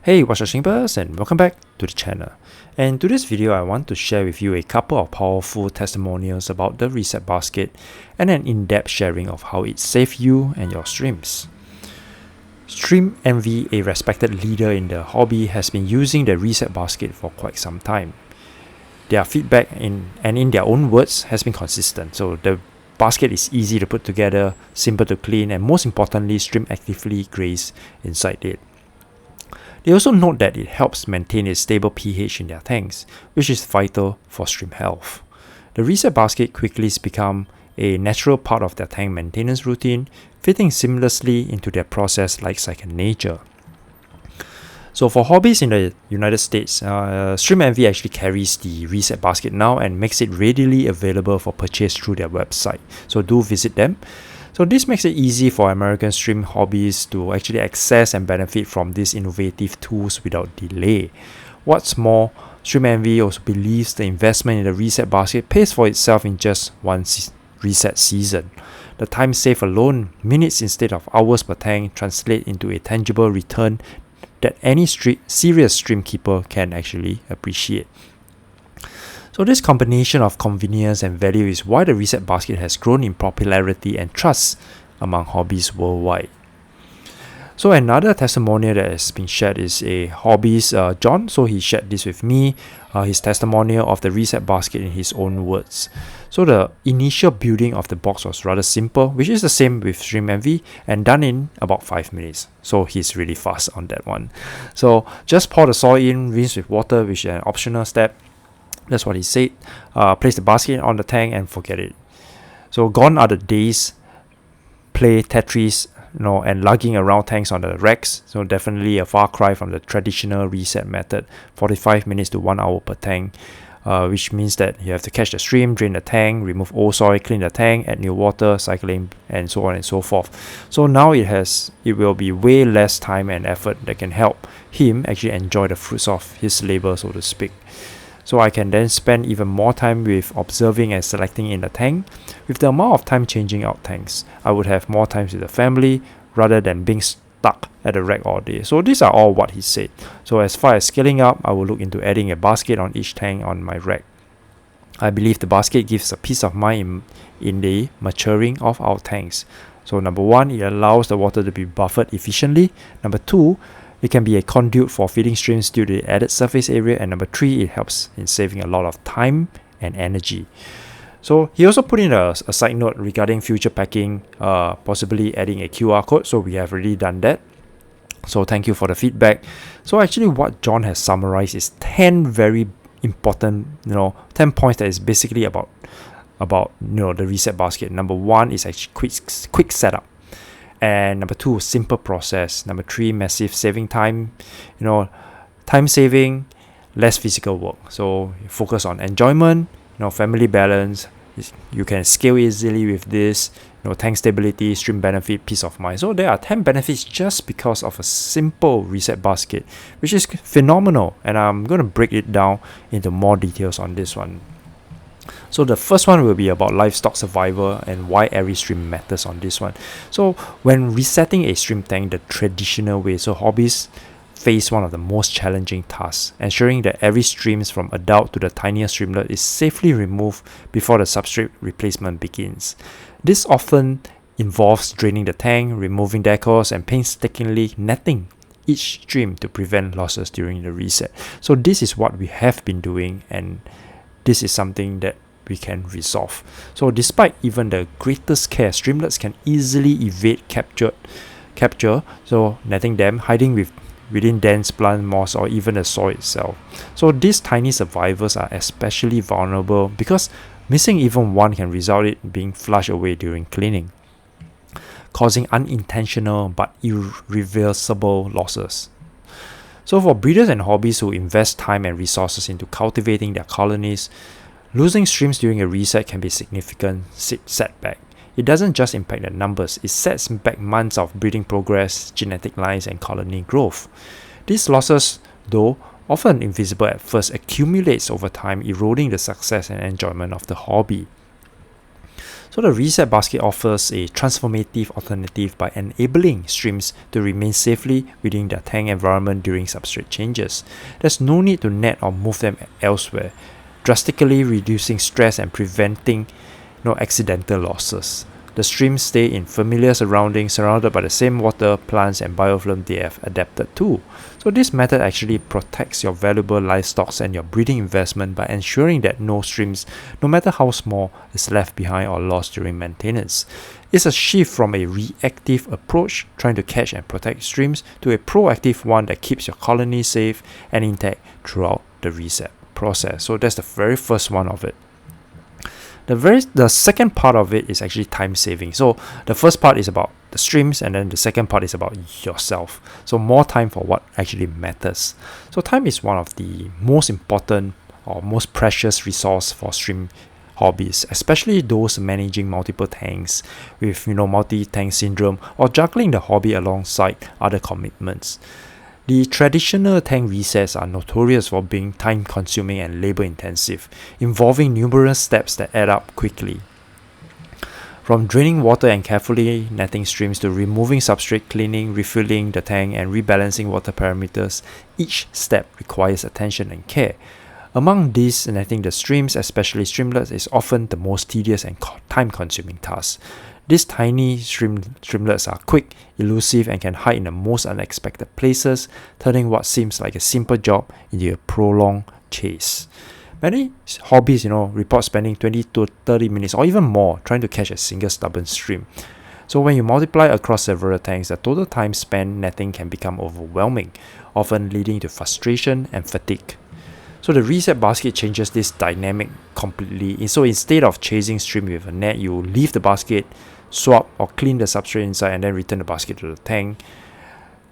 Hey, what's up, Shimpers, and welcome back to the channel. And in today's video, I want to share with you a couple of powerful testimonials about the reset basket and an in-depth sharing of how it saved you and your streams. Stream Envy, a respected leader in the hobby, has been using the reset basket for quite some time. Their feedback in their own words has been consistent. So the basket is easy to put together, simple to clean, and most importantly, stream actively graze inside it. They also note that it helps maintain a stable pH in their tanks, which is vital for stream health. The reset basket quickly becomes a natural part of their tank maintenance routine, fitting seamlessly into their process like second nature. So for hobbies in the United States, Stream Envy actually carries the reset basket now and makes it readily available for purchase through their website. So do visit them. So this makes it easy for American stream hobbyists to actually access and benefit from these innovative tools without delay. What's more, Stream Envy also believes the investment in the reset basket pays for itself in just one reset season. The time saved alone, minutes instead of hours per tank, translate into a tangible return that any serious stream keeper can actually appreciate. So this combination of convenience and value is why the reset basket has grown in popularity and trust among hobbyists worldwide. So another testimonial that has been shared is a hobbyist, John. So he shared this with me, his testimonial of the reset basket in his own words. So the initial building of the box was rather simple, which is the same with Stream Envy, and done in about 5 minutes. So he's really fast on that one. So just pour the soil in, rinse with water, which is an optional step. That's what he said. Place the basket on the tank and forget it. So gone are the days play Tetris, and lugging around tanks on the racks. So definitely a far cry from the traditional reset method, 45 minutes to 1 hour per tank, which means that you have to catch the stream, drain the tank, remove old soil, clean the tank, add new water, cycling, and so on and so forth. So now it will be way less time and effort that can help him actually enjoy the fruits of his labor, so to speak. So I can then spend even more time with observing and selecting in the tank. With the amount of time changing out tanks, I would have more time with the family rather than being stuck at the rack all day. So these are all what he said. So as far as scaling up, I will look into adding a basket on each tank on my rack. I believe the basket gives a peace of mind in the maturing of our tanks. So number one, it allows the water to be buffered efficiently. Number two, it can be a conduit for feeding streams due to the added surface area. And number three, it helps in saving a lot of time and energy. So he also put in a side note regarding future packing, possibly adding a QR code. So we have already done that. So thank you for the feedback. So actually what John has summarized is 10 very important, 10 points that is basically about the reset basket. Number one is actually quick setup. And number two, simple process. Number three, massive saving time. Time saving, less physical work. So focus on enjoyment, family balance. You can scale easily with this. Tank stability, stream benefit, peace of mind. So there are 10 benefits just because of a simple reset basket, which is phenomenal. And I'm going to break it down into more details on this one. So the first one will be about livestock survival and why every stream matters on this one. So when resetting a stream tank the traditional way, so hobbyists face one of the most challenging tasks, ensuring that every streams from adult to the tiniest streamlet is safely removed before the substrate replacement begins. This often involves draining the tank, removing decors, and painstakingly netting each stream to prevent losses during the reset. So this is what we have been doing, and this is something that we can resolve. So despite even the greatest care, streamlets can easily evade capture. So netting them, hiding within dense plant moss or even the soil itself. So these tiny survivors are especially vulnerable because missing even one can result in being flushed away during cleaning, causing unintentional but irreversible losses. So for breeders and hobbyists who invest time and resources into cultivating their colonies, losing streams during a reset can be a significant setback. It doesn't just impact the numbers, it sets back months of breeding progress, genetic lines, and colony growth. These losses, though often invisible at first, accumulates over time, eroding the success and enjoyment of the hobby. So the reset basket offers a transformative alternative by enabling streams to remain safely within their tank environment during substrate changes. There's no need to net or move them elsewhere, drastically reducing stress and preventing accidental losses. The streams stay in familiar surroundings, surrounded by the same water, plants, and biofilm they have adapted to. So this method actually protects your valuable livestock and your breeding investment by ensuring that no streams, no matter how small, is left behind or lost during maintenance. It's a shift from a reactive approach, trying to catch and protect streams, to a proactive one that keeps your colony safe and intact throughout the reset process. So that's the very first one of it. The second part of it is actually time saving. So the first part is about the streams, and then the second part is about yourself. So more time for what actually matters. So time is one of the most important or most precious resource for stream hobbies, especially those managing multiple tanks with multi-tank syndrome or juggling the hobby alongside other commitments. The traditional tank resets are notorious for being time-consuming and labor-intensive, involving numerous steps that add up quickly. From draining water and carefully netting streams to removing substrate, cleaning, refilling the tank, and rebalancing water parameters, each step requires attention and care. Among these, netting the streams, especially streamlets, is often the most tedious and time-consuming task. These tiny streamlets are quick, elusive, and can hide in the most unexpected places, turning what seems like a simple job into a prolonged chase. Many hobbyists, report spending 20 to 30 minutes or even more trying to catch a single stubborn stream. So when you multiply across several tanks, the total time spent netting can become overwhelming, often leading to frustration and fatigue. So the reset basket changes this dynamic completely. So instead of chasing stream with a net, you leave the basket, swap or clean the substrate inside, and then return the basket to the tank.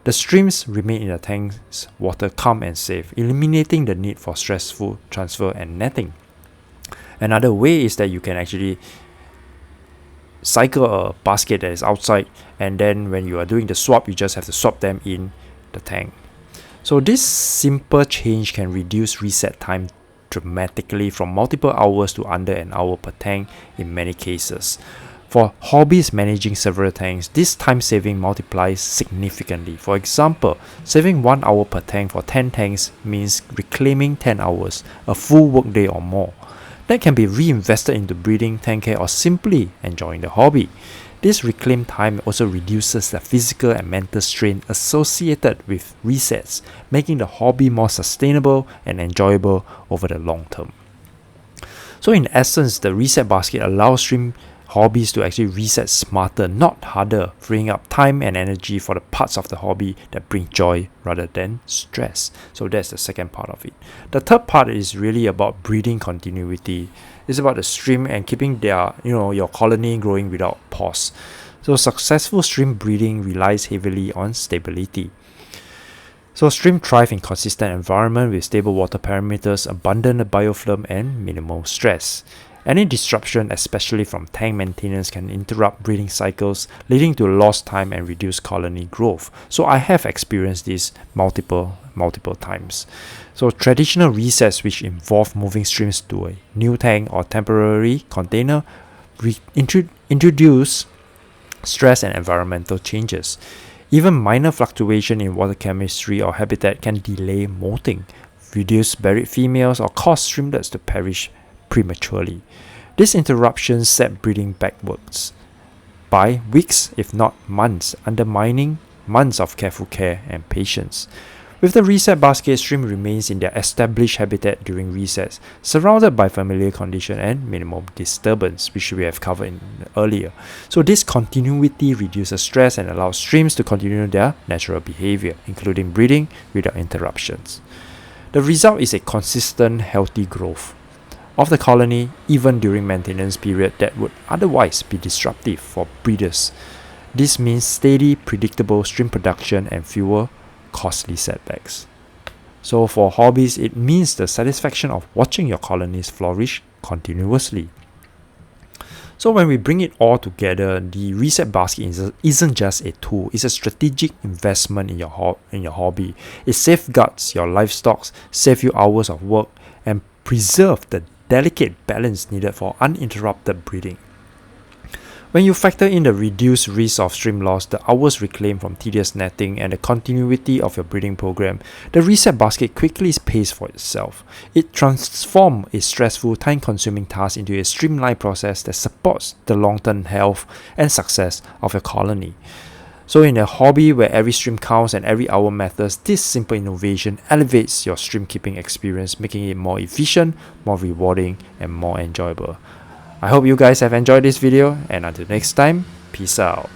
The streams remain in the tank's water calm and safe, eliminating the need for stressful transfer and netting. Another way is that you can actually cycle a basket that is outside, and then when you are doing the swap, you just have to swap them in the tank. So this simple change can reduce reset time dramatically from multiple hours to under an hour per tank in many cases. For hobbies managing several tanks, this time saving multiplies significantly. For example, saving 1 hour per tank for 10 tanks means reclaiming 10 hours, a full workday or more. That can be reinvested into breeding, tank care, or simply enjoying the hobby. This reclaimed time also reduces the physical and mental strain associated with resets, making the hobby more sustainable and enjoyable over the long term. So in essence, the reset basket allows stream hobbies to actually reset smarter, not harder, freeing up time and energy for the parts of the hobby that bring joy rather than stress. So that's the second part of it. The third part is really about breeding continuity. It's about the stream and keeping your colony growing without pause. So successful stream breeding relies heavily on stability. So stream thrive in consistent environment with stable water parameters, abundant biofilm, and minimal stress. Any disruption, especially from tank maintenance, can interrupt breeding cycles, leading to lost time and reduced colony growth. So I have experienced this multiple times. So traditional resets, which involve moving streams to a new tank or temporary container, introduce stress and environmental changes. Even minor fluctuation in water chemistry or habitat can delay molting, reduce buried females, or cause streamlets to perish prematurely. These interruptions set breeding backwards by weeks, if not months, undermining months of careful care and patience. With the reset basket, stream remains in their established habitat during resets, surrounded by familiar condition and minimal disturbance, which we have covered earlier. So this continuity reduces stress and allows streams to continue their natural behavior, including breeding without interruptions. The result is a consistent, healthy growth of the colony, even during maintenance period that would otherwise be disruptive for breeders. This means steady, predictable stream production and fewer costly setbacks. So for hobbies, it means the satisfaction of watching your colonies flourish continuously. So when we bring it all together, the reset basket isn't just a tool, it's a strategic investment in your hobby. It safeguards your livestock, saves you hours of work, and preserves the delicate balance needed for uninterrupted breeding. When you factor in the reduced risk of stream loss, the hours reclaimed from tedious netting, and the continuity of your breeding program, the reset basket quickly pays for itself. It transforms a stressful, time-consuming task into a streamlined process that supports the long-term health and success of your colony. So in a hobby where every stream counts and every hour matters, this simple innovation elevates your stream keeping experience, making it more efficient, more rewarding, and more enjoyable. I hope you guys have enjoyed this video, and until next time, peace out.